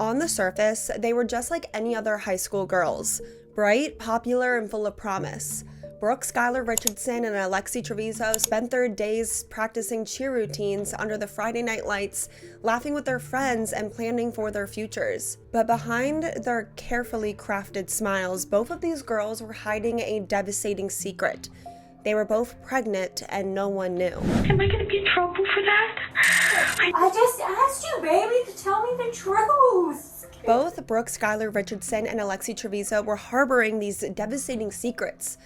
On the surface, they were just like any other high school girls, bright, popular, and full of promise. Brooke Skylar Richardson and Alexee Trevizo spent their days practicing cheer routines under the Friday night lights, laughing with their friends and planning for their futures. But behind their carefully crafted smiles, both of these girls were hiding a devastating secret. They were both pregnant and no one knew. Am I gonna be in trouble for that? I just asked you, baby, to tell me the truth. Both Brooke Skylar Richardson and Alexee Trevizo were harboring these devastating secrets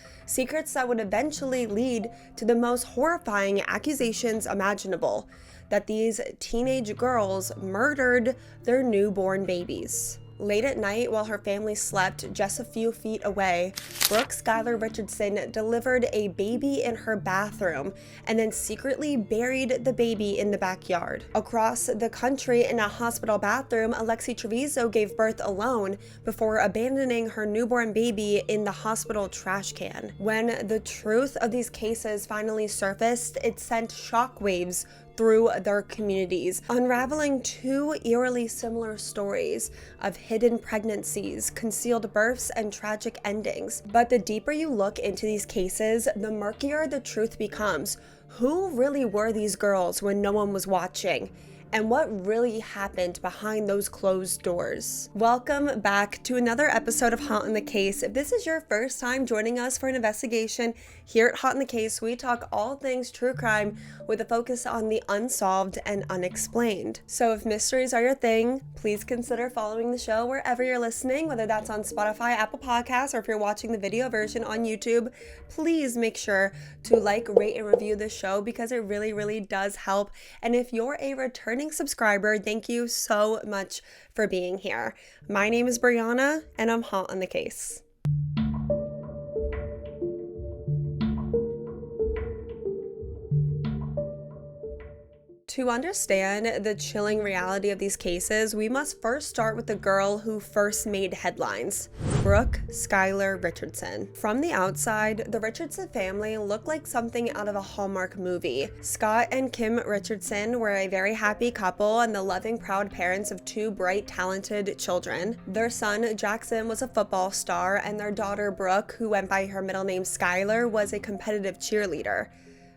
that would eventually lead to the most horrifying accusations imaginable, that these teenage girls murdered their newborn babies. Late at night, while her family slept just a few feet away, Brooke Skylar Richardson delivered a baby in her bathroom and then secretly buried the baby in the backyard. Across the country, in a hospital bathroom, Alexee Trevizo gave birth alone before abandoning her newborn baby in the hospital trash can. When the truth of these cases finally surfaced, it sent shockwaves through their communities, unraveling two eerily similar stories of hidden pregnancies, concealed births, and tragic endings. But the deeper you look into these cases, the murkier the truth becomes. Who really were these girls when no one was watching? And what really happened behind those closed doors? Welcome back to another episode of Hot in the Case. If this is your first time joining us for an investigation, here at Hot in the Case, we talk all things true crime with a focus on the unsolved and unexplained. So if mysteries are your thing, please consider following the show wherever you're listening, whether that's on Spotify, Apple Podcasts, or if you're watching the video version on YouTube. Please make sure to like, rate, and review the show because it really, really does help. And if you're a returning subscriber, thank you so much for being here. My name is Breanna, and I'm hot on the case. To understand the chilling reality of these cases, we must first start with the girl who first made headlines, Brooke Skylar Richardson. From the outside, the Richardson family looked like something out of a Hallmark movie. Scott and Kim Richardson were a very happy couple and the loving, proud parents of two bright, talented children. Their son, Jackson, was a football star, and their daughter, Brooke, who went by her middle name Skyler, was a competitive cheerleader.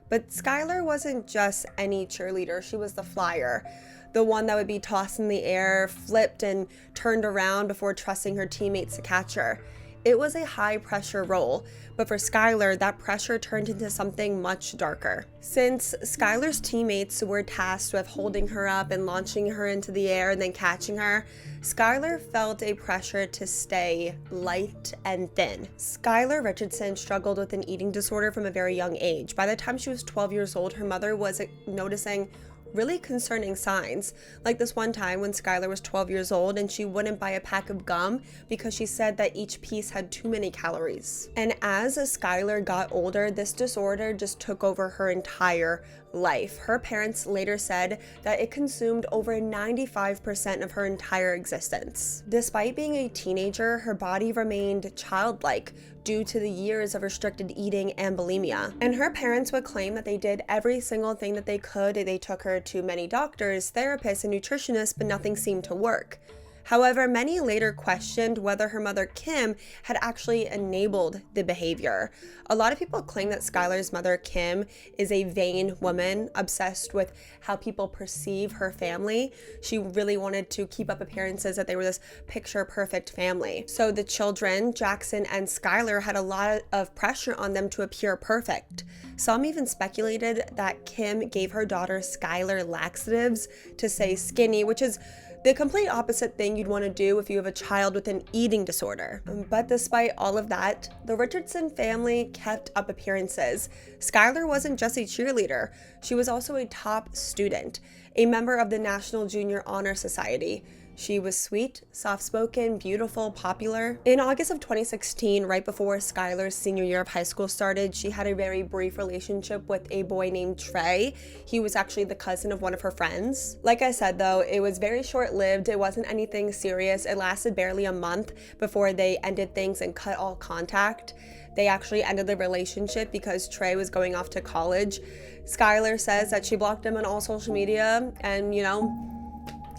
But Skyler wasn't just any cheerleader, she was the flyer. The one that would be tossed in the air, flipped, and turned around before trusting her teammates to catch her. It was a high-pressure role, but for Skyler, that pressure turned into something much darker. Since Skyler's teammates were tasked with holding her up and launching her into the air and then catching her, Skyler felt a pressure to stay light and thin. Skylar Richardson struggled with an eating disorder from a very young age. By the time she was 12 years old, her mother was noticing really concerning signs, like this one time when Skylar was 12 years old and she wouldn't buy a pack of gum because she said that each piece had too many calories. And as Skylar got older, this disorder just took over her entire life. Her parents later said that it consumed over 95% of her entire existence. Despite being a teenager, her body remained childlike due to the years of restricted eating and bulimia. And her parents would claim that they did every single thing that they could. They took her to many doctors, therapists, and nutritionists, but nothing seemed to work. However, many later questioned whether her mother Kim had actually enabled the behavior. A lot of people claim that Skylar's mother Kim is a vain woman, obsessed with how people perceive her family. She really wanted to keep up appearances that they were this picture-perfect family. So the children, Jackson and Skylar, had a lot of pressure on them to appear perfect. Some even speculated that Kim gave her daughter Skylar laxatives to stay skinny, which is the complete opposite thing you'd want to do if you have a child with an eating disorder. But despite all of that, the Richardson family kept up appearances. Skylar wasn't just a cheerleader, she was also a top student, a member of the National Junior Honor Society. She was sweet, soft-spoken, beautiful, popular. In August of 2016, right before Skylar's senior year of high school started, she had a very brief relationship with a boy named Trey. He was actually the cousin of one of her friends. Like I said, though, it was very short-lived. It wasn't anything serious. It lasted barely a month before they ended things and cut all contact. They actually ended the relationship because Trey was going off to college. Skylar says that she blocked him on all social media and,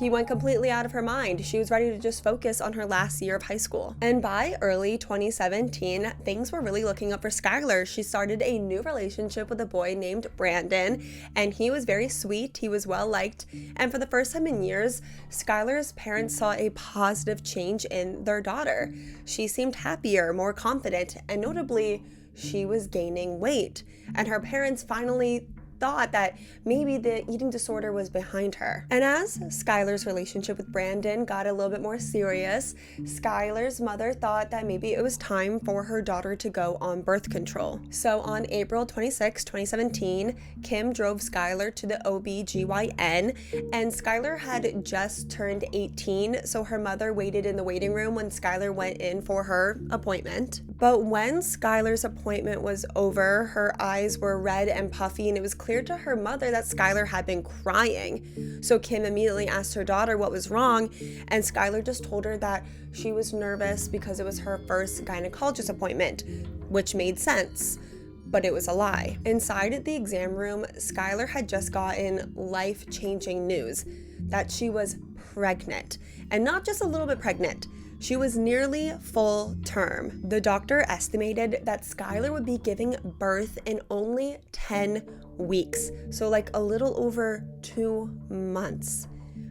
He went completely out of her mind. She was ready to just focus on her last year of high school. And by early 2017, things were really looking up for Skylar. She started a new relationship with a boy named Brandon, and he was very sweet. He was well liked. And for the first time in years, Skylar's parents saw a positive change in their daughter. She seemed happier, more confident, and notably, she was gaining weight. And her parents finally thought that maybe the eating disorder was behind her. And as Skylar's relationship with Brandon got a little bit more serious, Skylar's mother thought that maybe it was time for her daughter to go on birth control. So on April 26, 2017, Kim drove Skylar to the OB/GYN, and Skylar had just turned 18, so her mother waited in the waiting room when Skylar went in for her appointment. But when Skylar's appointment was over, her eyes were red and puffy, and it was clear to her mother that Skylar had been crying. So Kim immediately asked her daughter what was wrong, and Skylar just told her that she was nervous because it was her first gynecologist appointment, which made sense. But it was a lie. Inside the exam room, Skylar had just gotten life-changing news that she was pregnant, and not just a little bit pregnant. She was nearly full term. The doctor estimated that Skylar would be giving birth in only 10 weeks, so like a little over 2 months.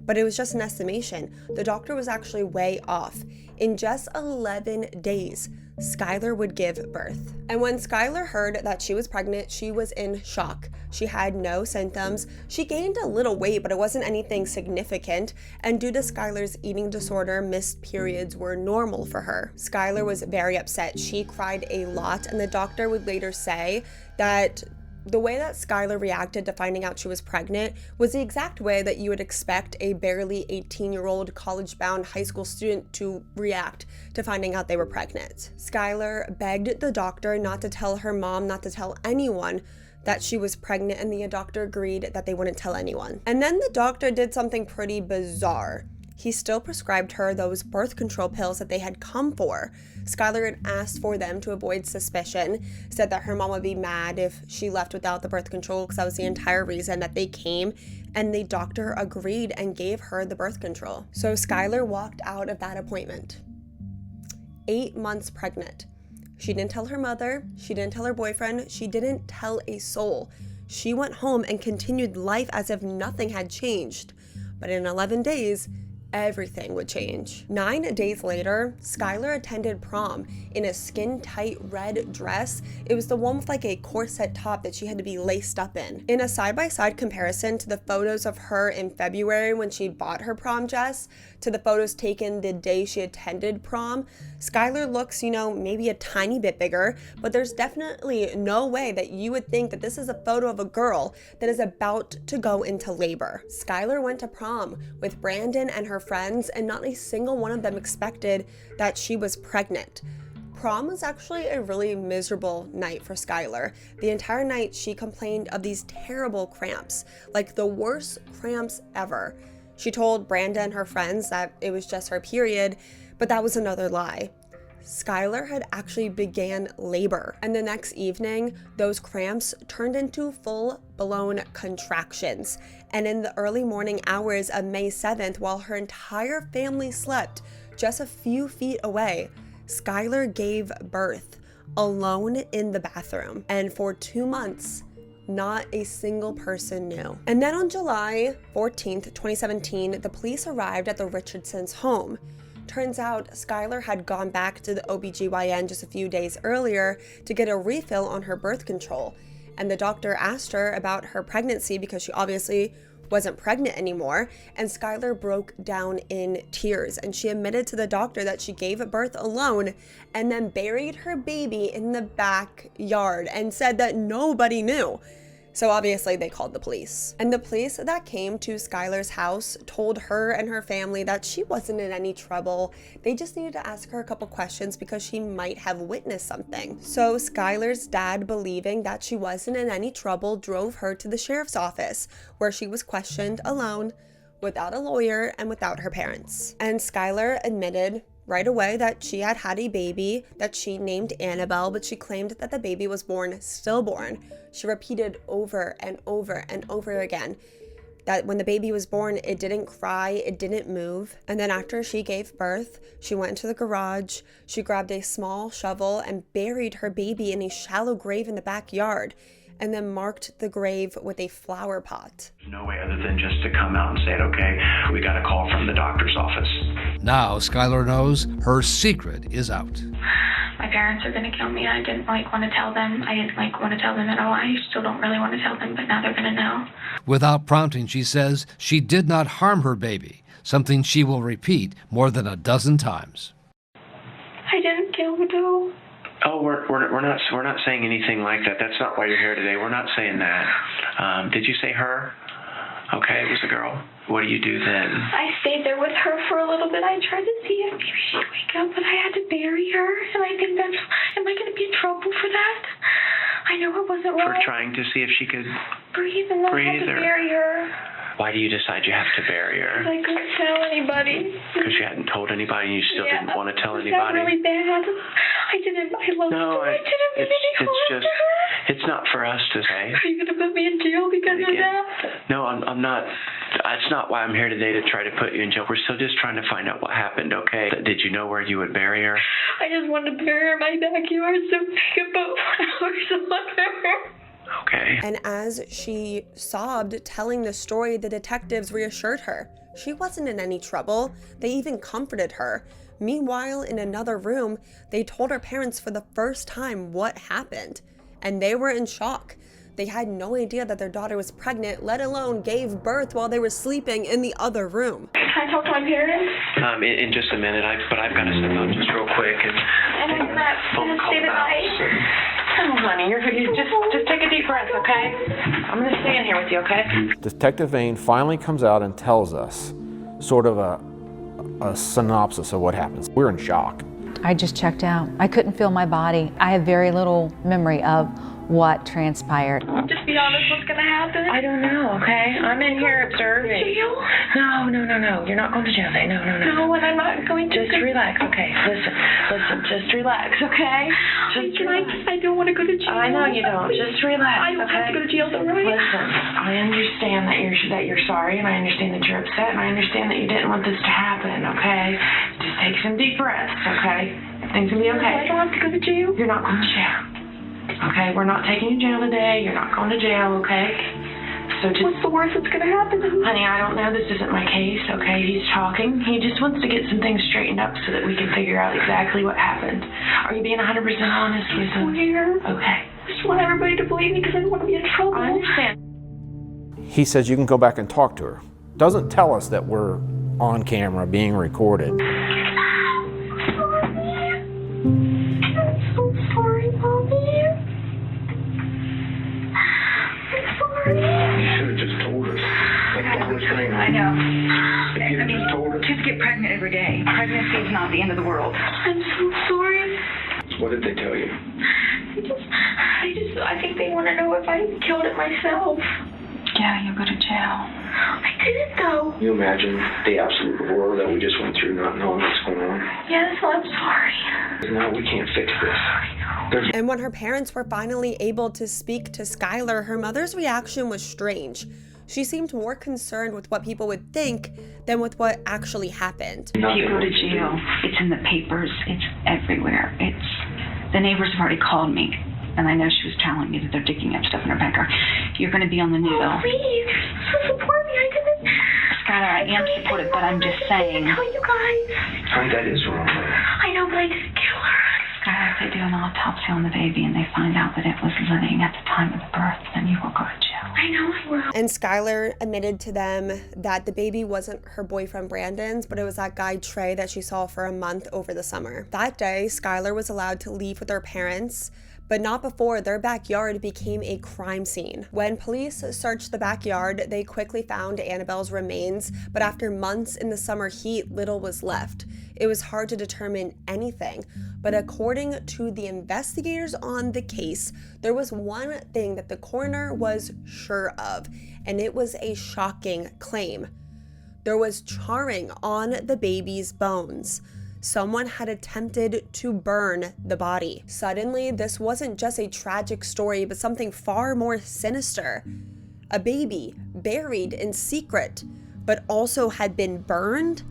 But it was just an estimation. The doctor was actually way off. In just 11 days, Skylar would give birth. And when Skylar heard that she was pregnant, she was in shock. She had no symptoms. She gained a little weight, but it wasn't anything significant. And due to Skylar's eating disorder, missed periods were normal for her. Skylar was very upset. She cried a lot, and the doctor would later say that the way that Skylar reacted to finding out she was pregnant was the exact way that you would expect a barely 18-year-old college-bound high school student to react to finding out they were pregnant. Skylar begged the doctor not to tell her mom, not to tell anyone that she was pregnant, and the doctor agreed that they wouldn't tell anyone. And then the doctor did something pretty bizarre. He still prescribed her those birth control pills that they had come for. Skylar had asked for them to avoid suspicion, said that her mom would be mad if she left without the birth control because that was the entire reason that they came, and the doctor agreed and gave her the birth control. So Skylar walked out of that appointment 8 months pregnant. She didn't tell her mother, she didn't tell her boyfriend, she didn't tell a soul. She went home and continued life as if nothing had changed. But in 11 days, everything would change. 9 days later, Skylar attended prom in a skin-tight red dress. It was the one with like a corset top that she had to be laced up in. In a side-by-side comparison to the photos of her in February when she bought her prom dress to the photos taken the day she attended prom, Skylar looks, maybe a tiny bit bigger, but there's definitely no way that you would think that this is a photo of a girl that is about to go into labor. Skylar went to prom with Brandon and her friends, and not a single one of them expected that she was pregnant. Prom was actually a really miserable night for Skylar. The entire night she complained of these terrible cramps, like the worst cramps ever. She told Brandon and her friends that it was just her period, but that was another lie. Skylar had actually began labor, and the next evening, those cramps turned into full-blown contractions. And in the early morning hours of May 7th, while her entire family slept just a few feet away, Skylar gave birth alone in the bathroom. And for 2 months, not a single person knew. And then on July 14th, 2017, the police arrived at the Richardsons' home. Turns out Skylar had gone back to the OB/GYN just a few days earlier to get a refill on her birth control. And the doctor asked her about her pregnancy because she obviously wasn't pregnant anymore. And Skylar broke down in tears, and she admitted to the doctor that she gave birth alone and then buried her baby in the backyard and said that nobody knew. So obviously they called the police. And the police that came to Skylar's house told her and her family that she wasn't in any trouble. They just needed to ask her a couple questions because she might have witnessed something. So Skylar's dad, believing that she wasn't in any trouble, drove her to the sheriff's office, where she was questioned alone, without a lawyer and without her parents. And Skylar admitted right away that she had had a baby that she named Annabelle, but she claimed that the baby was born stillborn. She repeated over and over and over again that when the baby was born, it didn't cry, it didn't move. And then after she gave birth, she went into the garage, she grabbed a small shovel and buried her baby in a shallow grave in the backyard, and then marked the grave with a flower pot. There's no way other than just to come out and say, okay, we got a call from the doctor's office. Now Skylar knows her secret is out. My parents are gonna kill me. I didn't want to tell them. I didn't want to tell them at all. I still don't really want to tell them, but now they're gonna know. Without prompting, she says she did not harm her baby, something she will repeat more than a dozen times. I didn't kill Joe. Oh, we're not saying anything like that. That's not why you're here today. We're not saying that. Did you say her? Okay, it was a girl. What do you do then? I stayed there with her for a little bit. I tried to see if maybe she'd wake up, but I had to bury her. And I think am I going to be in trouble for that? I know it wasn't For right. trying to see if she could breathe, and I had to bury her. Why do you decide you have to bury her? I couldn't tell anybody. Because you hadn't told anybody and you still didn't want to tell It was anybody? really bad. I loved her. I didn't mean any harm to her. It's not for us to say. Are you going to put me in jail because of that? No, I'm not. That's not why I'm here today, to try to put you in jail. We're still just trying to find out what happened, okay? Did you know where you would bury her? I just wanted to bury her in my backyard so I could put flowers on her. Okay. And as she sobbed, telling the story, the detectives reassured her. She wasn't in any trouble. They even comforted her. Meanwhile, in another room, they told her parents for the first time what happened. And they were in shock. They had no idea that their daughter was pregnant, let alone gave birth while they were sleeping in the other room. Can I talk to my parents? In just a minute, but I've got to step out just real quick and I'm not going to stay the night. Oh, honey, you just take a deep breath, okay? I'm going to stay in here with you, okay? Detective Vane finally comes out and tells us sort of a synopsis of what happens. We're in shock. I just checked out. I couldn't feel my body. I have very little memory of what transpired. Just be honest, what's going to happen? I don't know, okay? I'm in here observing. Jail? No. You're not going to jail today. No. No, and I'm not going to. Just relax, okay? Listen, just relax, okay? Just relax. I don't want to go to jail. I know you don't. Just relax, I don't have to okay? go to jail, though, right? Listen, I understand that you're sorry, and I understand that you're upset, and I understand that you didn't want this to happen, okay? Just take some deep breaths, okay? Things will be okay. I don't have to go to jail. You're not going to jail. Okay, we're not taking you to jail today. You're not going to jail, okay? So just... What's the worst that's going to happen? Honey, I don't know. This isn't my case, okay? He's talking. He just wants to get some things straightened up so that we can figure out exactly what happened. Are you being 100% honest with him? Okay. I just want everybody to believe me because I don't want to be in trouble. I understand. He says you can go back and talk to her. Doesn't tell us that we're on camera being recorded. I'm so sorry, Mommy. You should have just told us. I know. I mean, kids get pregnant every day. Pregnancy is not the end of the world. I'm so sorry. What did they tell you? I think they want to know if I killed it myself. Yeah, you'll go to jail. I didn't, though. You imagine the absolute horror that we just went through, not knowing what's going on? Yes, I'm sorry. No, we can't fix this. And when her parents were finally able to speak to Skylar, her mother's reaction was strange. She seemed more concerned with what people would think than with what actually happened. If you go to jail, it's in the papers, it's everywhere. The neighbors have already called me, and I know she was telling me that they're digging up stuff in her backyard. You're going to be on the news. Oh, please, you're supposed to support me. I didn't. Skylar, I am supportive, but I'm just saying. I tell you guys. Honey, that is wrong. I know, but I didn't kill her. Skylar, if they do an autopsy on the baby and they find out that it was living at the time of the birth, then you will go to jail. I know I will. And Skylar admitted to them that the baby wasn't her boyfriend Brandon's, but it was that guy Trey that she saw for a month over the summer. That day, Skylar was allowed to leave with her parents, but not before their backyard became a crime scene. When police searched the backyard, they quickly found Annabelle's remains, but after months in the summer heat, little was left. It was hard to determine anything, but according to the investigators on the case, there was one thing that the coroner was sure of, and it was a shocking claim. There was charring on the baby's bones. Someone had attempted to burn the body. Suddenly, this wasn't just a tragic story, but something far more sinister. a baby buried in secret, but also had been burned?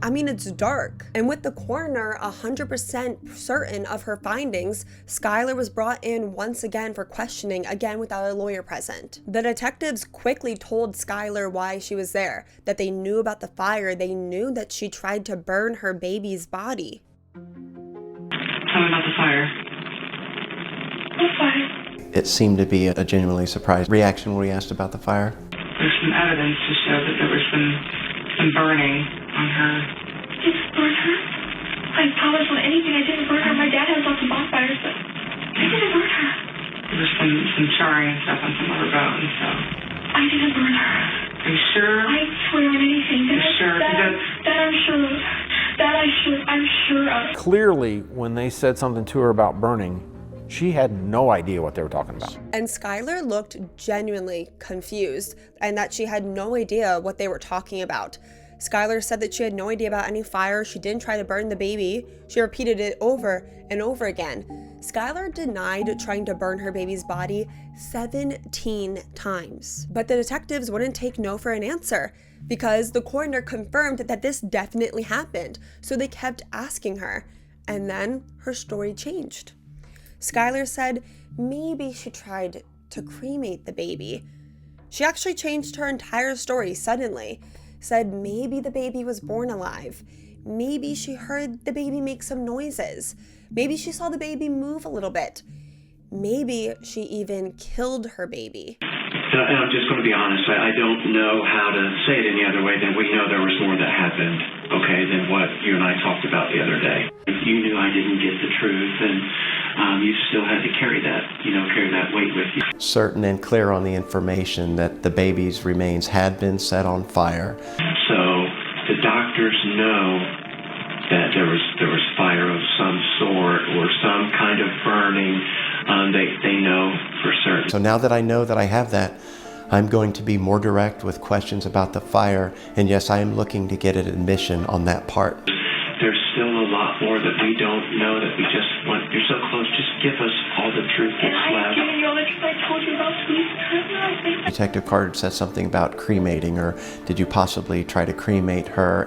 I mean, it's dark. And with the coroner 100% certain of her findings, Skyler was brought in once again for questioning, again without a lawyer present. The detectives quickly told Skyler why she was there, that they knew about the fire, they knew that she tried to burn her baby's body. Tell me about the fire. What fire? It seemed to be a genuinely surprised reaction when we asked about the fire. There's some evidence to show that there was some burning on her. I didn't burn her. I promise on anything I didn't burn her. My dad has lots of bonfires, but I didn't burn her. There was some charring and stuff on some of her bones, so. I didn't burn her. Are you sure? I swear on anything. You're sure? That I'm sure of. I'm sure of. Clearly, when they said something to her about burning, she had no idea what they were talking about. And Skyler looked genuinely confused and that she had no idea what they were talking about. Skyler said that she had no idea about any fire. She didn't try to burn the baby. She repeated it over and over again. Skyler denied trying to burn her baby's body 17 times. But the detectives wouldn't take no for an answer because the coroner confirmed that this definitely happened. So they kept asking her. And then her story changed. Skyler said maybe she tried to cremate the baby. She actually changed her entire story suddenly. Said maybe the baby was born alive. Maybe she heard the baby make some noises. Maybe she saw the baby move a little bit. Maybe she even killed her baby. And I'm just going to be honest, I don't know how to say it any other way than we know there was more that happened, okay, than what you and I talked about the other day. If you knew I didn't get the truth, and you still had to carry that weight with you. Certain and clear on the information that the baby's remains had been set on fire. So the doctors know that there was fire of some sort or some kind of burning. They know for certain. So now that I know that I have that, I'm going to be more direct with questions about the fire, and yes, I am looking to get an admission on that part. There's still a lot more that we don't know that we just want. You're so close. Just give us all the truth that's left. I've given you all the truth I told you about Squeeze. Detective Carter said something about cremating, or did you possibly try to cremate her?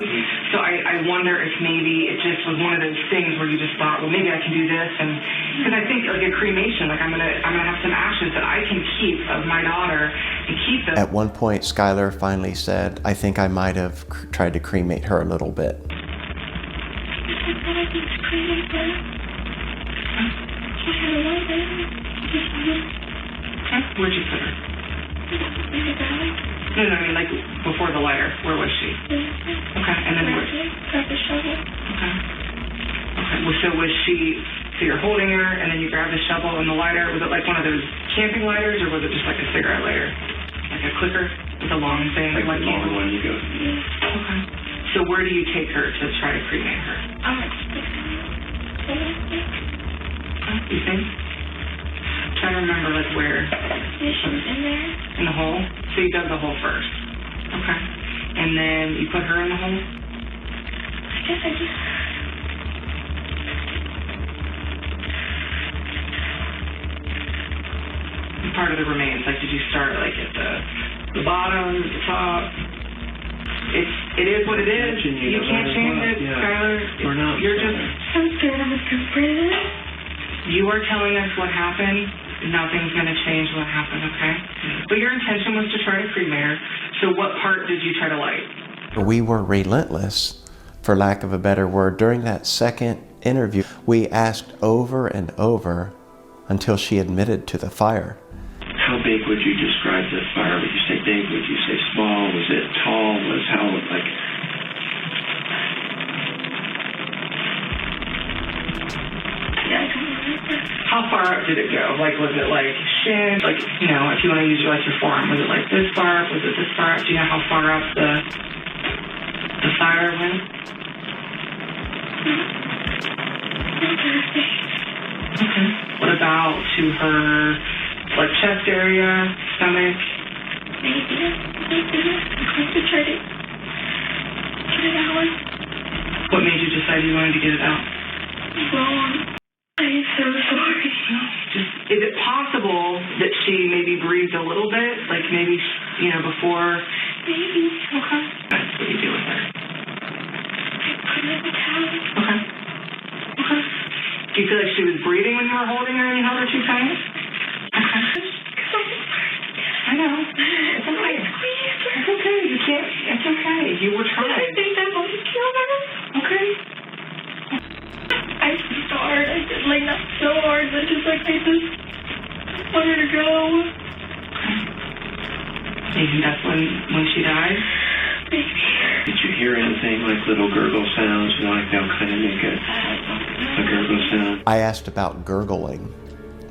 So I wonder if maybe it just was one of those things where you just thought, well, maybe I can do this, and because I think like a cremation, like I'm gonna have some ashes that I can keep of my daughter and keep them. At one point, Skyler finally said, "I think I might have tried to cremate her a little bit." Where'd you put her? No, I mean like before the lighter. Where was she? Okay, and then where? Grab the shovel. Okay. Well, so was she? So you're holding her, and then you grab the shovel and the lighter. Was it like one of those camping lighters, or was it just like a cigarette lighter, like a clicker with a long thing? Like the long one you go. Okay. So where do you take her to try to cremate her? You think? Try to remember like where. Yeah, she was in there. In the hole? So you dug the hole first. Okay. And then you put her in the hole? I guess I just. Part of the remains, like did you start like at the bottom, at the top? It is what it is. You can't change it, Skyler. We're not. You're just. I'm scared I'm a stupid. You are telling us what happened. Nothing's going to change what happened, okay? But your intention was to try to cremate her. So what part did you try to light? We were relentless, for lack of a better word. During that second interview, we asked over and over until she admitted to the fire. How big would you describe the fire? Would you say big? Would you say small? Was it tall? Was how like? How far up did it go? Like, was it like shin? Like, you know, if you want to use like your forearm, was it like this far up? Was it this far up? Do you know how far up the fire went? Okay. What about to her, like, chest area, stomach? Maybe. I could try to get it out. What made you decide you wanted to get it out? Well, I'm so sorry. Just, is it possible that she maybe breathed a little bit? Like maybe before? Maybe. Okay. What do you do with her? I put her in the towel. Okay. Okay. Do you feel like she was breathing when you were holding her and you held her too tight? Okay. I know. It's okay. It's okay. You can't. It's okay. You were trying. I think that will kill her. Okay. I pushed so hard. I did not so hard that I just want her to go. You think that's when she died? Maybe. Did you hear anything like little gurgle sounds? Like they'll kind of make a gurgle sound. I asked about gurgling,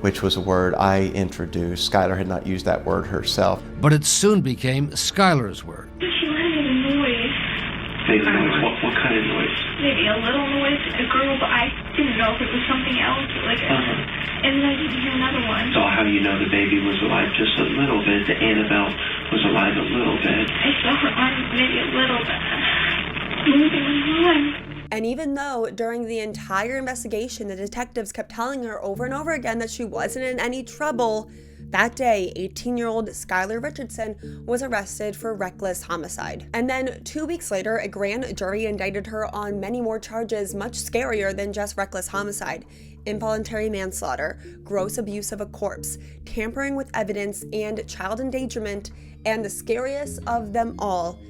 which was a word I introduced. Skylar had not used that word herself. But it soon became Skylar's word. She let out a noise. Made a noise. What kind of noise? Maybe a little noise, a girl, but I didn't know if it was something else. And then I didn't hear another one. So how do you know the baby was alive just a little bit? The Annabelle was alive a little bit. I saw her arms maybe a little bit moving on. And even though during the entire investigation, the detectives kept telling her over and over again that she wasn't in any trouble, that day, 18-year-old Skylar Richardson was arrested for reckless homicide. And then 2 weeks later, a grand jury indicted her on many more charges, much scarier than just reckless homicide: involuntary manslaughter, gross abuse of a corpse, tampering with evidence, and child endangerment, and the scariest of them all,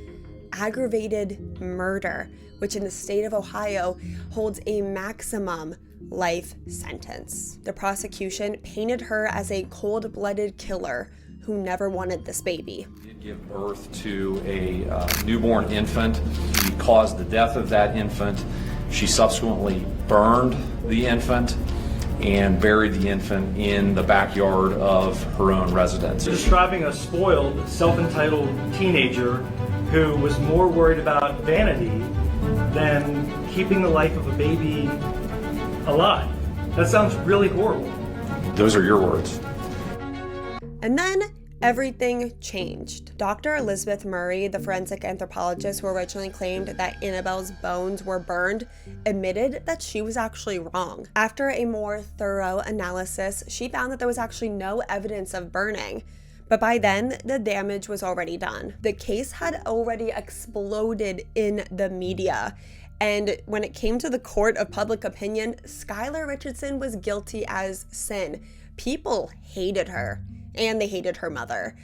aggravated murder, which in the state of Ohio holds a maximum life sentence. The prosecution painted her as a cold-blooded killer who never wanted this baby. She did give birth to a newborn infant. She caused the death of that infant. She subsequently burned the infant and buried the infant in the backyard of her own residence. Describing a spoiled, self-entitled teenager who was more worried about vanity than keeping the life of a baby alive. That sounds really horrible. Those are your words. And then everything changed. Dr. Elizabeth Murray, the forensic anthropologist who originally claimed that Annabelle's bones were burned, admitted that she was actually wrong. After a more thorough analysis, she found that there was actually no evidence of burning. But by then, the damage was already done. The case had already exploded in the media. And when it came to the court of public opinion, Skylar Richardson was guilty as sin. People hated her, and they hated her mother.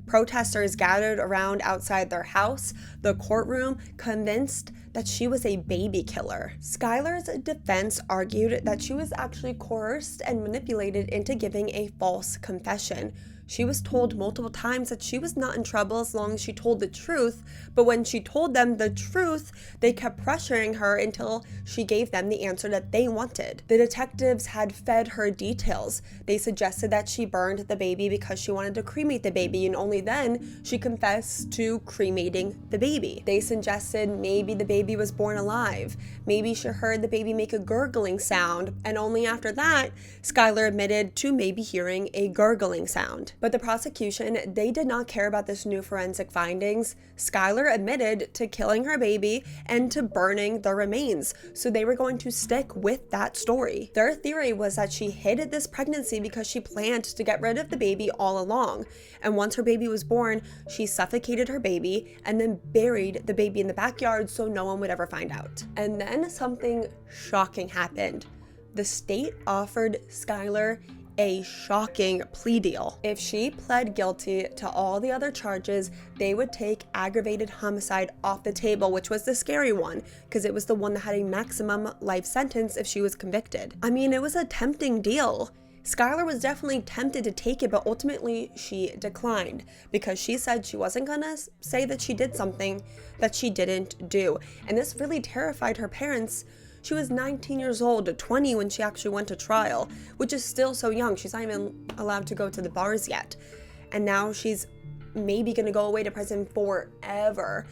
Protesters gathered around outside their house, the courtroom, convinced that she was a baby killer. Skylar's defense argued that she was actually coerced and manipulated into giving a false confession. She was told multiple times that she was not in trouble as long as she told the truth, but when she told them the truth, they kept pressuring her until she gave them the answer that they wanted. The detectives had fed her details. They suggested that she burned the baby because she wanted to cremate the baby, and only then she confessed to cremating the baby. They suggested maybe the baby was born alive. Maybe she heard the baby make a gurgling sound, and only after that, Skylar admitted to maybe hearing a gurgling sound. But the prosecution, they did not care about this new forensic findings. Skylar admitted to killing her baby and to burning the remains, so they were going to stick with that story. Their theory was that she hid this pregnancy because she planned to get rid of the baby all along. And once her baby was born, she suffocated her baby and then buried the baby in the backyard so no one would ever find out. And then something shocking happened. The state offered Skylar a shocking plea deal. If she pled guilty to all the other charges, they would take aggravated homicide off the table, which was the scary one, because it was the one that had a maximum life sentence if she was convicted. I mean, it was a tempting deal. Skylar was definitely tempted to take it, but ultimately she declined because she said she wasn't gonna say that she did something that she didn't do. And this really terrified her parents. She was 19 years old, 20 when she actually went to trial, which is still so young. She's not even allowed to go to the bars yet. And now she's maybe gonna go away to prison forever.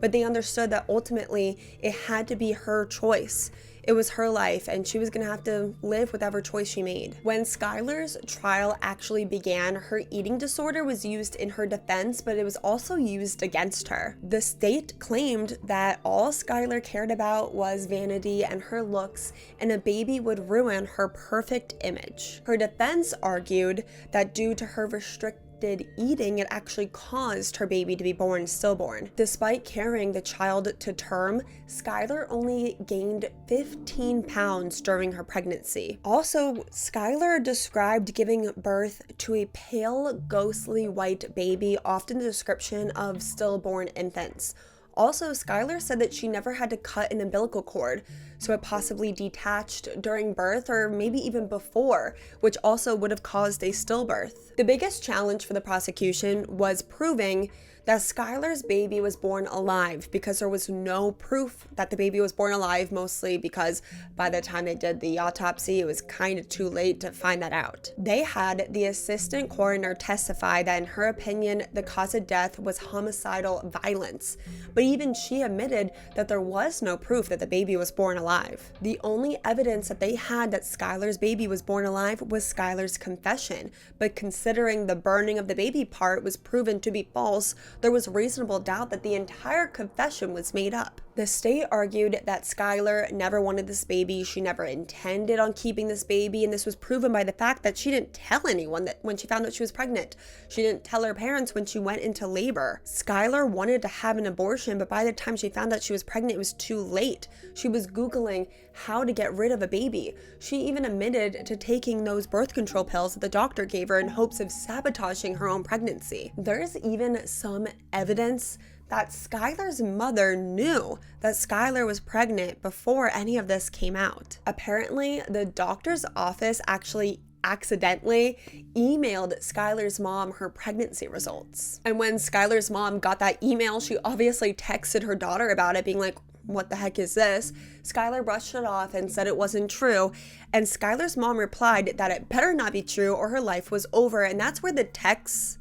But they understood that ultimately it had to be her choice. It was her life, and she was gonna have to live whatever choice she made. When Skylar's trial actually began, her eating disorder was used in her defense, but it was also used against her. The state claimed that all Skylar cared about was vanity and her looks, and a baby would ruin her perfect image. Her defense argued that due to her restrictive restricted eating, it actually caused her baby to be born stillborn. Despite carrying the child to term, Skyler only gained 15 pounds during her pregnancy. Also, Skyler described giving birth to a pale, ghostly white baby, often a description of stillborn infants. Also, Skyler said that she never had to cut an umbilical cord, so it possibly detached during birth or maybe even before, which also would have caused a stillbirth. The biggest challenge for the prosecution was proving that Skyler's baby was born alive, because there was no proof that the baby was born alive, mostly because by the time they did the autopsy, it was kind of too late to find that out. They had the assistant coroner testify that in her opinion, the cause of death was homicidal violence, but even she admitted that there was no proof that the baby was born alive. The only evidence that they had that Skyler's baby was born alive was Skyler's confession, but considering the burning of the baby part was proven to be false, there was reasonable doubt that the entire confession was made up. The state argued that Skyler never wanted this baby, she never intended on keeping this baby, and this was proven by the fact that she didn't tell anyone that when she found out she was pregnant. She didn't tell her parents when she went into labor. Skyler wanted to have an abortion, but by the time she found out she was pregnant, it was too late. She was Googling how to get rid of a baby. She even admitted to taking those birth control pills that the doctor gave her in hopes of sabotaging her own pregnancy. There's even some evidence that Skyler's mother knew that Skyler was pregnant before any of this came out. Apparently, the doctor's office actually accidentally emailed Skyler's mom her pregnancy results. And when Skyler's mom got that email, she obviously texted her daughter about it, being like, "What the heck is this?" Skyler brushed it off and said it wasn't true. And Skyler's mom replied that it better not be true or her life was over. And that's where the text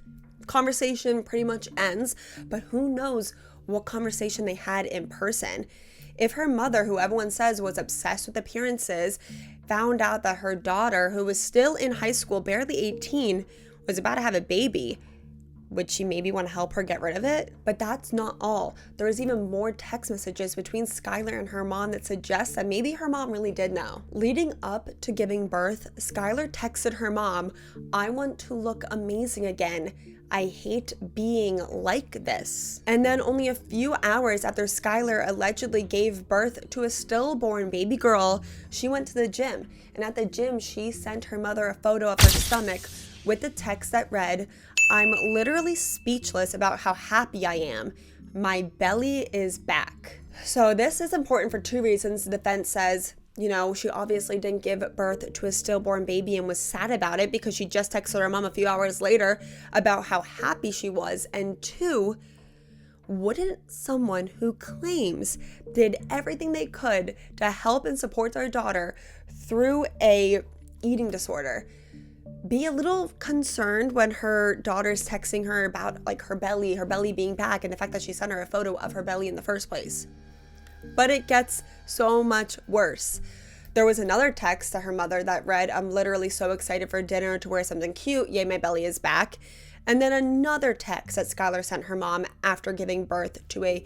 conversation pretty much ends, but who knows what conversation they had in person. If her mother, who everyone says was obsessed with appearances, found out that her daughter, who was still in high school, barely 18, was about to have a baby, would she maybe want to help her get rid of it? But that's not all. There was even more text messages between Skyler and her mom that suggests that maybe her mom really did know. Leading up to giving birth, Skyler texted her mom, "I want to look amazing again. I hate being like this." And then only a few hours after Skyler allegedly gave birth to a stillborn baby girl, she went to the gym. And at the gym, she sent her mother a photo of her stomach with the text that read, "I'm literally speechless about how happy I am. My belly is back." So this is important for two reasons. The defense says, she obviously didn't give birth to a stillborn baby and was sad about it because she just texted her mom a few hours later about how happy she was. And two, wouldn't someone who claims did everything they could to help and support their daughter through a eating disorder be a little concerned when her daughter's texting her about like her belly being back, and the fact that she sent her a photo of her belly in the first place? But it gets so much worse. There was another text to her mother that read, "I'm literally so excited for dinner to wear something cute. Yay, my belly is back." And then another text that Skyler sent her mom after giving birth to a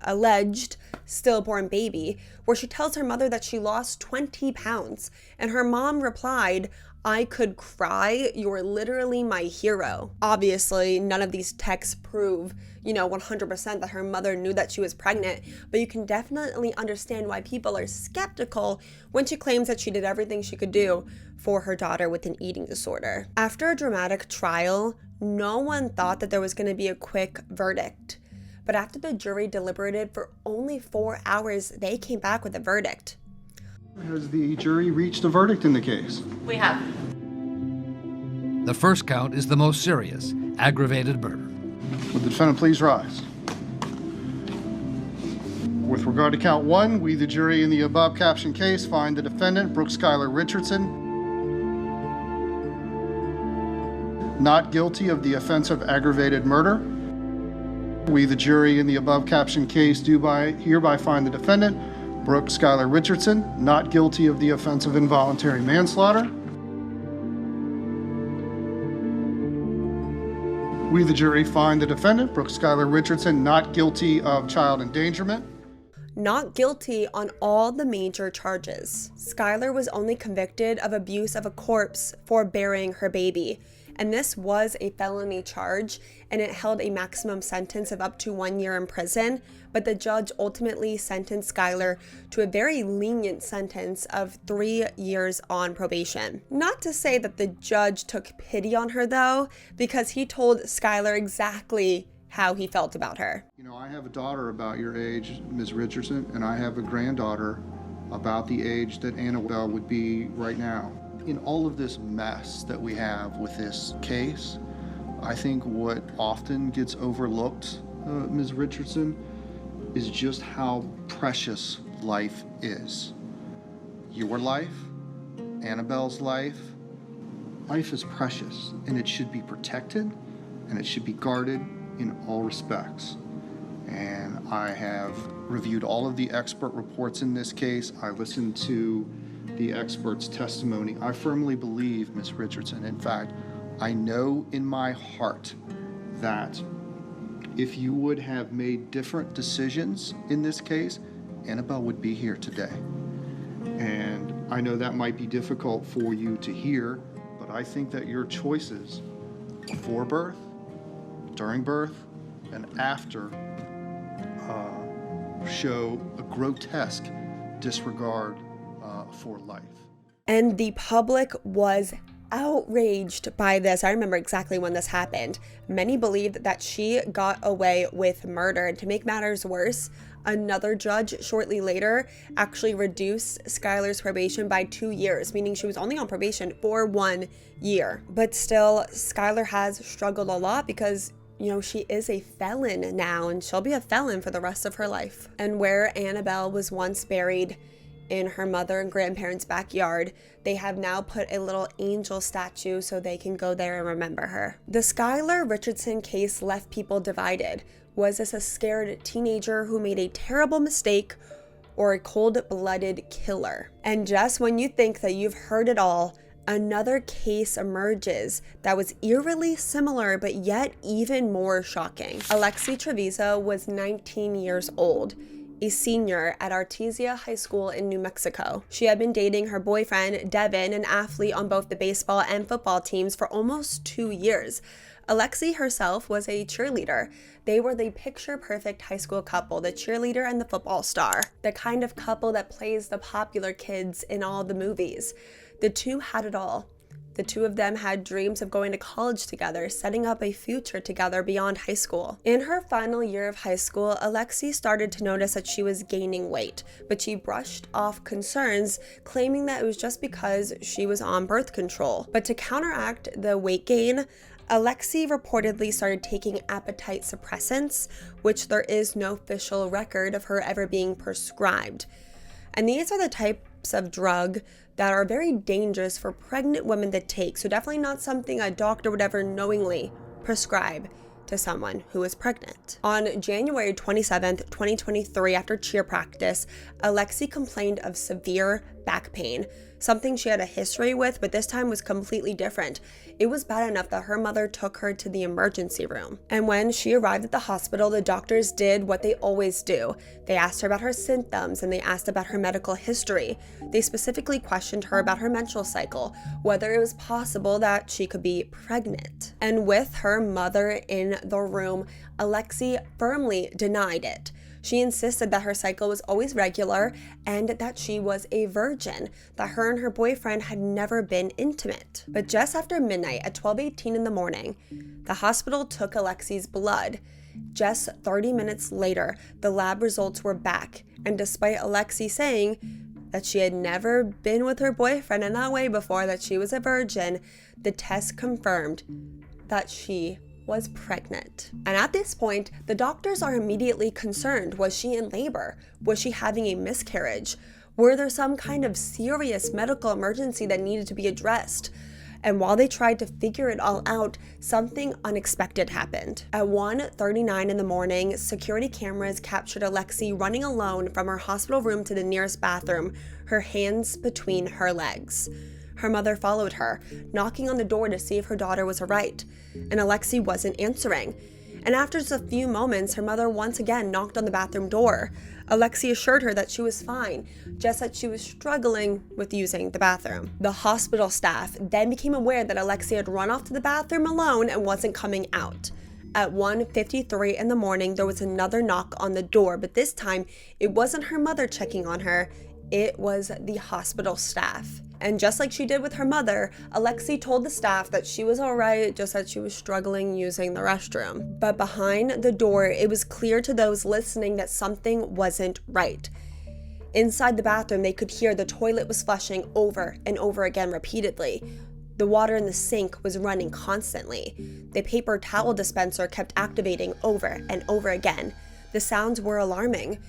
alleged stillborn baby, where she tells her mother that she lost 20 pounds. And her mom replied, "I could cry. You're literally my hero." Obviously, none of these texts prove, 100% that her mother knew that she was pregnant, but you can definitely understand why people are skeptical when she claims that she did everything she could do for her daughter with an eating disorder. After a dramatic trial, no one thought that there was going to be a quick verdict. But after the jury deliberated for only 4 hours, they came back with a verdict. Has the jury reached a verdict in the case? We have. The first count is the most serious, aggravated murder. Would the defendant please rise? With regard to count one, we, the jury in the above captioned case, find the defendant, Brooke Skylar Richardson, not guilty of the offense of aggravated murder. We, the jury in the above captioned case, do hereby find the defendant, Brooke Skylar Richardson, not guilty of the offense of involuntary manslaughter. We, the jury, find the defendant, Brooke Skylar Richardson, not guilty of child endangerment. Not guilty on all the major charges. Skyler was only convicted of abuse of a corpse for burying her baby. and this was a felony charge, and it held a maximum sentence of up to 1 year in prison, but the judge ultimately sentenced Skyler to a very lenient sentence of 3 years on probation. Not to say that the judge took pity on her though, because he told Skyler exactly how he felt about her. You know, I have a daughter about your age, Ms. Richardson, and I have a granddaughter about the age that Annabelle would be right now. In all of this mess that we have with this case, I think what often gets overlooked, Ms. Richardson, is just how precious life is. Your life, Annabelle's life, life is precious, and it should be protected, and it should be guarded in all respects. And I have reviewed all of the expert reports in this case. I listened to the expert's testimony. I firmly believe, Ms. Richardson, in fact, I know in my heart that if you would have made different decisions in this case, Annabelle would be here today. And I know that might be difficult for you to hear, but I think that your choices before birth, during birth, and after show a grotesque disregard for life. And the public was outraged by this. I remember exactly when this happened. Many believed that she got away with murder, and to make matters worse, another judge shortly later actually reduced Skyler's probation by 2 years, meaning she was only on probation for 1 year. But still, Skyler has struggled a lot because, you know, she is a felon now, and she'll be a felon for the rest of her life. And where Annabelle was once buried in her mother and grandparents' backyard, they have now put a little angel statue so they can go there and remember her. The Skylar Richardson case left people divided. Was this a scared teenager who made a terrible mistake, or a cold-blooded killer? And just when you think that you've heard it all, another case emerges that was eerily similar but yet even more shocking. Alexee Trevizo was 19 years old, a senior at Artesia High School in New Mexico. She had been dating her boyfriend, Devin, an athlete on both the baseball and football teams, for almost 2 years. Alexi herself was a cheerleader. They were the picture-perfect high school couple, the cheerleader and the football star, the kind of couple that plays the popular kids in all the movies. The two had it all. The two of them had dreams of going to college together, setting up a future together beyond high school. In her final year of high school, Alexi started to notice that she was gaining weight, but she brushed off concerns, claiming that it was just because she was on birth control. But to counteract the weight gain, Alexi reportedly started taking appetite suppressants, which there is no official record of her ever being prescribed. And these are the types of drug that are very dangerous for pregnant women to take, so definitely not something a doctor would ever knowingly prescribe to someone who is pregnant. On January 27th, 2023, after cheer practice, Alexi complained of severe back pain, something she had a history with, but this time was completely different. It was bad enough that her mother took her to the emergency room. And when she arrived at the hospital, the doctors did what they always do. They asked her about her symptoms, and they asked about her medical history. They specifically questioned her about her menstrual cycle, whether it was possible that she could be pregnant. And with her mother in the room, Alexi firmly denied it. She insisted that her cycle was always regular and that she was a virgin, that her and her boyfriend had never been intimate. But just after midnight at 12:18 in the morning, the hospital took Alexi's blood. Just 30 minutes later, the lab results were back, and despite Alexi saying that she had never been with her boyfriend in that way before, that she was a virgin, the test confirmed that she was pregnant. And at this point, the doctors are immediately concerned. Was she in labor? Was she having a miscarriage? Were there some kind of serious medical emergency that needed to be addressed? And while they tried to figure it all out, something unexpected happened. At 1:39 in the morning, security cameras captured Alexi running alone from her hospital room to the nearest bathroom, her hands between her legs. Her mother followed her, knocking on the door to see if her daughter was all right, and Alexi wasn't answering. And after just a few moments, her mother once again knocked on the bathroom door. Alexi assured her that she was fine, just that she was struggling with using the bathroom. The hospital staff then became aware that Alexi had run off to the bathroom alone and wasn't coming out. At 1:53 in the morning, there was another knock on the door, but this time it wasn't her mother checking on her, it was the hospital staff. And just like she did with her mother, Alexi told the staff that she was all right, just that she was struggling using the restroom. But behind the door, it was clear to those listening that something wasn't right. Inside the bathroom, they could hear the toilet was flushing over and over again repeatedly. The water in the sink was running constantly. The paper towel dispenser kept activating over and over again. The sounds were alarming.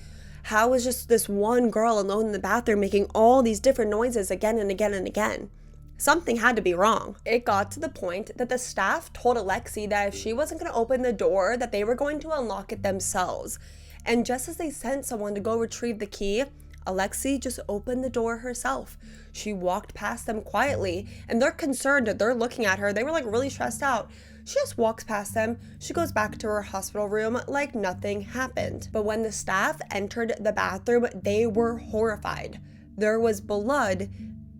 How was just this one girl alone in the bathroom making all these different noises again and again and again? Something had to be wrong. It got to the point that the staff told Alexi that if she wasn't going to open the door, that they were going to unlock it themselves. And just as they sent someone to go retrieve the key, Alexi just opened the door herself. She walked past them quietly, and they're concerned that they're looking at her. They were like really stressed out. She just walks past them. She goes back to her hospital room like nothing happened. But when the staff entered the bathroom, they were horrified. There was blood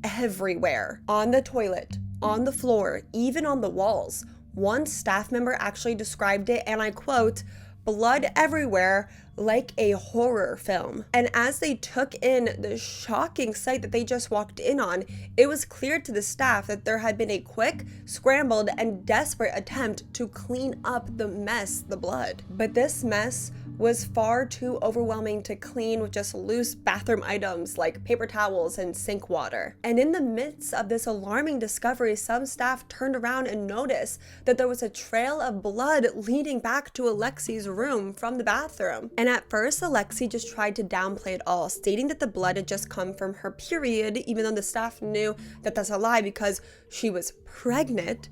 everywhere. On the toilet, on the floor, even on the walls. One staff member actually described it, and I quote, "blood everywhere, like a horror film." And as they took in the shocking sight that they just walked in on, it was clear to the staff that there had been a quick, scrambled, and desperate attempt to clean up the mess, the blood. But this mess was far too overwhelming to clean with just loose bathroom items like paper towels and sink water. And in the midst of this alarming discovery, some staff turned around and noticed that there was a trail of blood leading back to Alexi's room from the bathroom. And at first, Alexi just tried to downplay it all, stating that the blood had just come from her period, even though the staff knew that that's a lie because she was pregnant.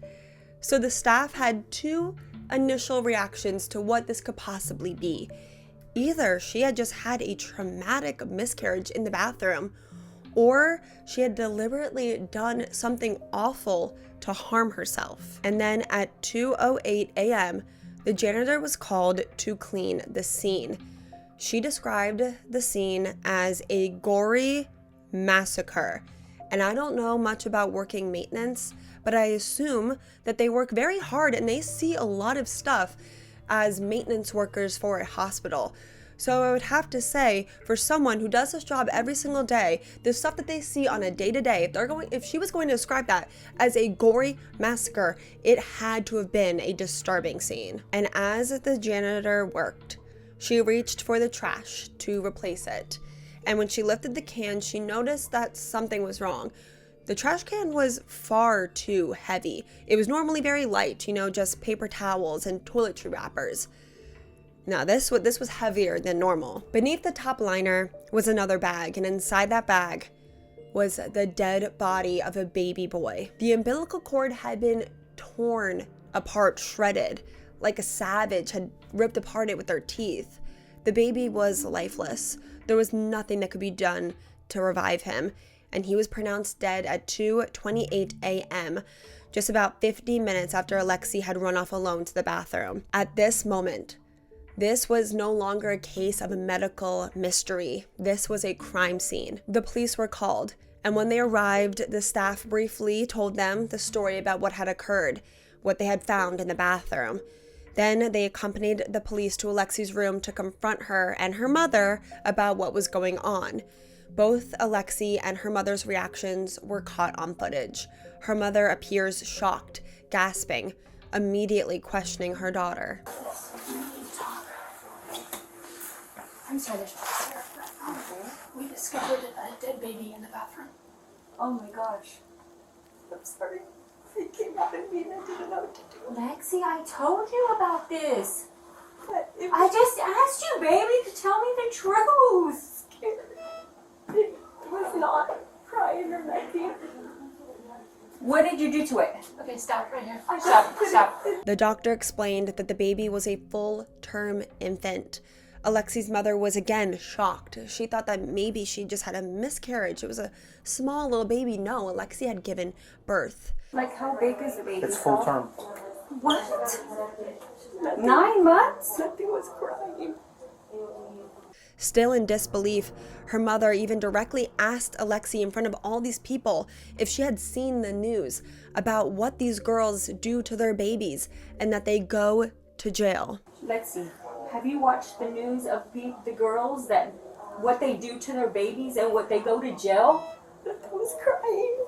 So the staff had two initial reactions to what this could possibly be. Either she had just had a traumatic miscarriage in the bathroom, or she had deliberately done something awful to harm herself. And then at 2:08 a.m., the janitor was called to clean the scene. She described the scene as a gory massacre. And I don't know much about working maintenance, but I assume that they work very hard and they see a lot of stuff as maintenance workers for a hospital. So I would have to say, for someone who does this job every single day, the stuff that they see on a day-to-day, if she was going to describe that as a gory massacre, it had to have been a disturbing scene. And as the janitor worked, she reached for the trash to replace it. And when she lifted the can, she noticed that something was wrong. The trash can was far too heavy. It was normally very light, just paper towels and toiletry wrappers. Now this was heavier than normal. Beneath the top liner was another bag, and inside that bag was the dead body of a baby boy. The umbilical cord had been torn apart, shredded, like a savage had ripped apart it with their teeth. The baby was lifeless. There was nothing that could be done to revive him, and he was pronounced dead at 2:28 a.m., just about 50 minutes after Alexi had run off alone to the bathroom. At this moment, this was no longer a case of a medical mystery. This was a crime scene. The police were called, and when they arrived, the staff briefly told them the story about what had occurred, what they had found in the bathroom. Then they accompanied the police to Alexi's room to confront her and her mother about what was going on. Both Alexi and her mother's reactions were caught on footage. Her mother appears shocked, gasping, immediately questioning her daughter. I'm sorry, there's we discovered a dead baby in the bathroom. Oh my gosh. I'm sorry. It came out of me and I didn't know what to do. Lexi, I told you about this. I just asked you, baby, to tell me the truth. It was not crying or nothing. What did you do to it? Okay, stop right here. Stop. The doctor explained that the baby was a full-term infant. Alexi's mother was again shocked. She thought that maybe she just had a miscarriage. It was a small little baby. No, Alexi had given birth. Like, how big is the baby? It's full term. What? 9 months? Nothing was crying. Still in disbelief, her mother even directly asked Alexi in front of all these people if she had seen the news about what these girls do to their babies and that they go to jail. Alexi, have you watched the news of the girls, that what they do to their babies and what they go to jail? I was crying.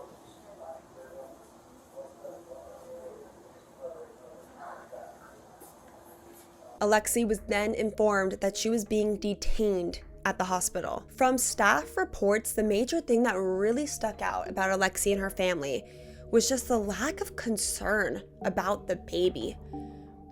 Alexi was then informed that she was being detained at the hospital. From staff reports, the major thing that really stuck out about Alexi and her family was just the lack of concern about the baby.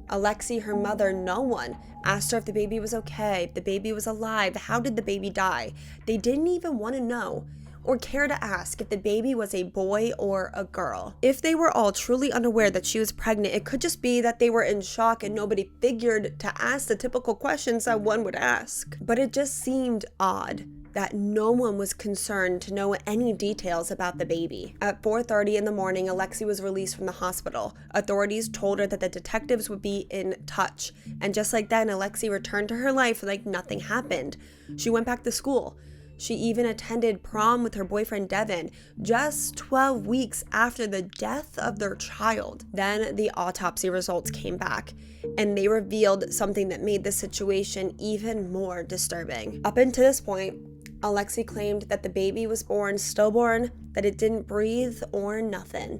Alexi, her mother, no one asked her if the baby was okay, if the baby was alive, how did the baby die. They didn't even want to know or care to ask if the baby was a boy or a girl. If they were all truly unaware that she was pregnant, it could just be that they were in shock and nobody figured to ask the typical questions that one would ask. But it just seemed odd that no one was concerned to know any details about the baby. At 4:30 in the morning, Alexi was released from the hospital. Authorities told her that the detectives would be in touch. And just like then, Alexi returned to her life like nothing happened. She went back to school. She even attended prom with her boyfriend Devin just 12 weeks after the death of their child. Then the autopsy results came back, and they revealed something that made the situation even more disturbing. Up until this point, Alexi claimed that the baby was born stillborn, that it didn't breathe or nothing.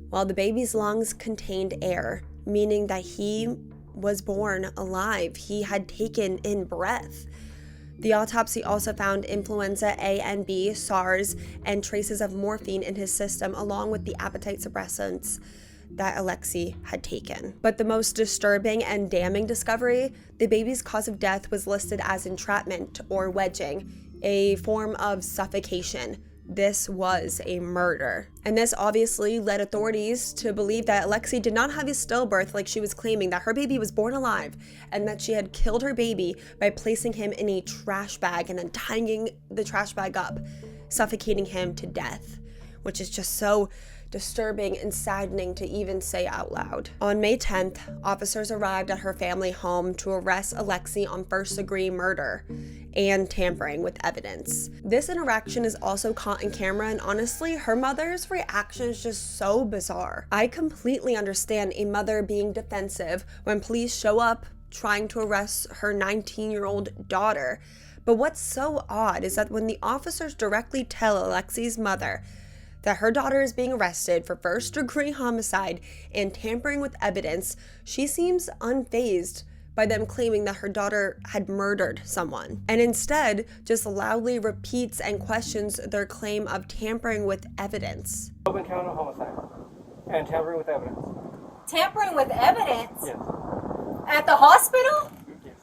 While the baby's lungs contained air, meaning that he was born alive. He had taken in breath. The autopsy also found influenza A and B, SARS, and traces of morphine in his system, along with the appetite suppressants that Alexi had taken. But the most disturbing and damning discovery, the baby's cause of death was listed as entrapment or wedging, a form of suffocation. This was a murder. And this obviously led authorities to believe that Alexi did not have a stillbirth like she was claiming, that her baby was born alive, and that she had killed her baby by placing him in a trash bag and then tying the trash bag up, suffocating him to death, which is just so disturbing and saddening to even say out loud. On May 10th, officers arrived at her family home to arrest Alexi on first-degree murder and tampering with evidence. This interaction is also caught in camera, and honestly, her mother's reaction is just so bizarre. I completely understand a mother being defensive when police show up trying to arrest her 19-year-old daughter, but what's so odd is that when the officers directly tell Alexi's mother that her daughter is being arrested for first-degree homicide and tampering with evidence, she seems unfazed by them claiming that her daughter had murdered someone, and instead just loudly repeats and questions their claim of tampering with evidence. Open count of homicide and tampering with evidence. Tampering with evidence? Yes. At the hospital? Yes.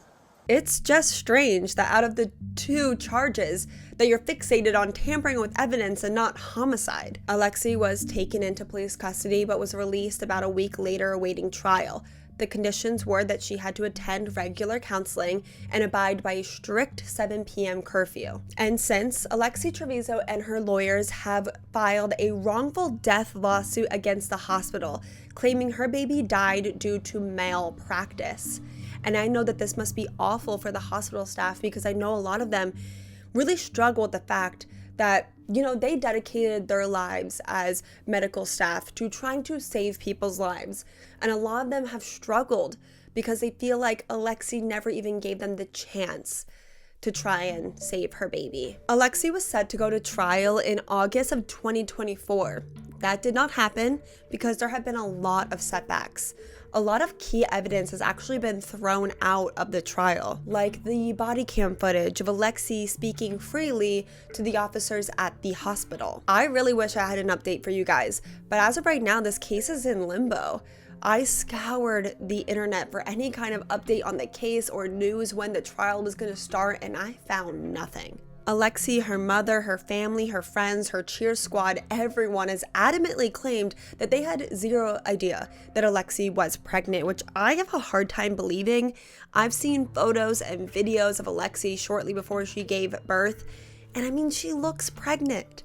It's just strange that out of the two charges that you're fixated on tampering with evidence and not homicide. Alexi was taken into police custody but was released about a week later awaiting trial. The conditions were that she had to attend regular counseling and abide by a strict 7 p.m. curfew. And since, Alexee Trevizo and her lawyers have filed a wrongful death lawsuit against the hospital, claiming her baby died due to malpractice. And I know that this must be awful for the hospital staff, because I know a lot of them really struggle with the fact that, they dedicated their lives as medical staff to trying to save people's lives. And a lot of them have struggled because they feel like Alexi never even gave them the chance to try and save her baby. Alexi was set to go to trial in August of 2024. That did not happen because there have been a lot of setbacks. A lot of key evidence has actually been thrown out of the trial, like the body cam footage of Alexi speaking freely to the officers at the hospital. I really wish I had an update for you guys, but as of right now, this case is in limbo. I scoured the internet for any kind of update on the case or news when the trial was going to start, and I found nothing. Alexi, her mother, her family, her friends, her cheer squad, everyone has adamantly claimed that they had zero idea that Alexi was pregnant, which I have a hard time believing. I've seen photos and videos of Alexi shortly before she gave birth, and I mean, she looks pregnant.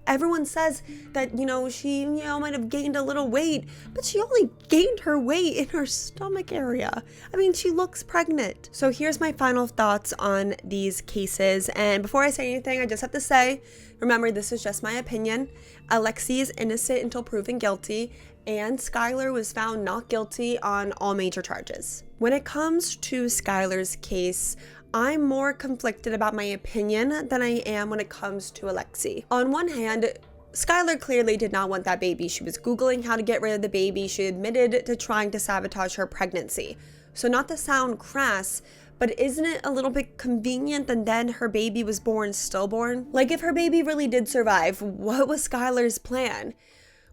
Everyone says that, she, might have gained a little weight, but she only gained her weight in her stomach area. I mean, she looks pregnant. So here's my final thoughts on these cases. And before I say anything, I just have to say, remember, this is just my opinion. Alexi is innocent until proven guilty, and Skyler was found not guilty on all major charges. When it comes to Skyler's case, I'm more conflicted about my opinion than I am when it comes to Alexi. On one hand, Skyler clearly did not want that baby. She was Googling how to get rid of the baby. She admitted to trying to sabotage her pregnancy. So not to sound crass, but isn't it a little bit convenient that then her baby was born stillborn? Like, if her baby really did survive, what was Skyler's plan?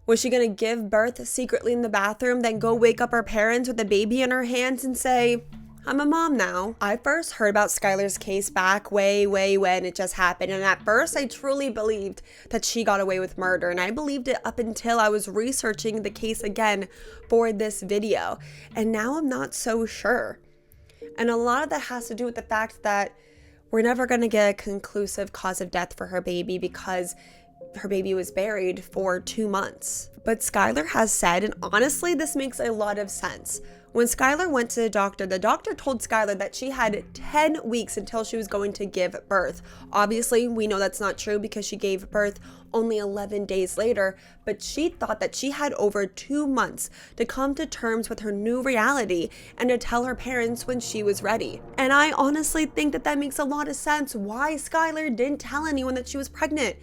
Was she gonna give birth secretly in the bathroom, then go wake up her parents with the baby in her hands and say, I'm a mom now? I first heard about Skyler's case back way when it just happened, and at first I truly believed that she got away with murder, and I believed it up until I was researching the case again for this video, and now I'm not so sure. And a lot of that has to do with the fact that we're never gonna get a conclusive cause of death for her baby because her baby was buried for 2 months. But Skyler has said, and honestly, this makes a lot of sense. When Skyler went to the doctor told Skyler that she had 10 weeks until she was going to give birth. Obviously, we know that's not true because she gave birth only 11 days later, but she thought that she had over 2 months to come to terms with her new reality and to tell her parents when she was ready. And I honestly think that makes a lot of sense why Skyler didn't tell anyone that she was pregnant.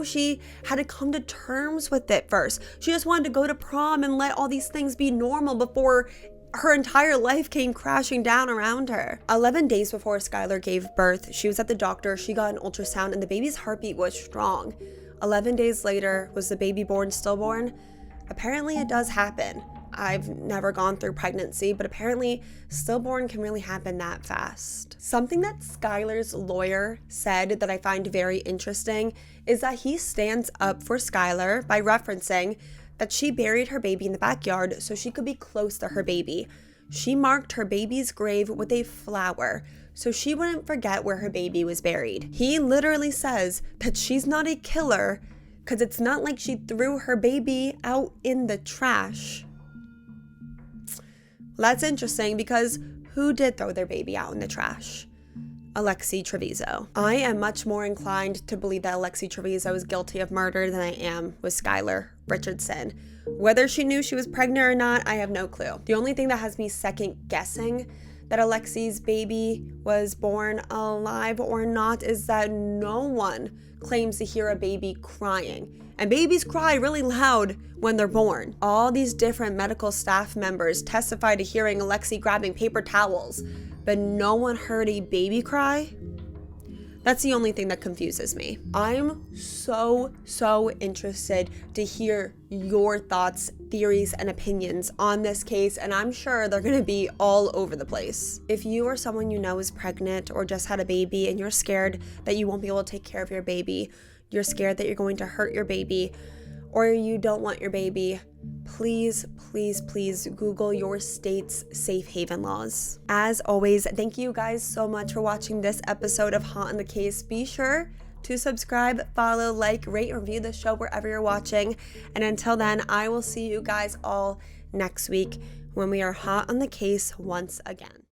She had to come to terms with it first. She just wanted to go to prom and let all these things be normal before her entire life came crashing down around her. 11 days before Skyler gave birth, she was at the doctor, she got an ultrasound, and the baby's heartbeat was strong. 11 days later, was the baby born stillborn? Apparently it does happen. I've never gone through pregnancy, but apparently stillborn can really happen that fast. Something that Skyler's lawyer said that I find very interesting is that he stands up for Skyler by referencing that she buried her baby in the backyard so she could be close to her baby. She marked her baby's grave with a flower so she wouldn't forget where her baby was buried. He literally says that she's not a killer because it's not like she threw her baby out in the trash. That's interesting because who did throw their baby out in the trash? Alexee Trevizo. I am much more inclined to believe that Alexee Trevizo is guilty of murder than I am with Skylar Richardson. Whether she knew she was pregnant or not, I have no clue. The only thing that has me second guessing that Alexi's baby was born alive or not is that no one claims to hear a baby crying. And babies cry really loud when they're born. All these different medical staff members testified to hearing Alexi grabbing paper towels, but no one heard a baby cry. That's the only thing that confuses me. I'm so interested to hear your thoughts, theories, and opinions on this case, and I'm sure they're gonna be all over the place. If you or someone you know is pregnant or just had a baby and you're scared that you won't be able to take care of your baby, you're scared that you're going to hurt your baby, or you don't want your baby, please Google your state's safe haven laws. As always, thank you guys so much for watching this episode of Hot on the Case. Be sure to subscribe, follow, like, rate, and review the show wherever you're watching. And until then, I will see you guys all next week when we are hot on the case once again.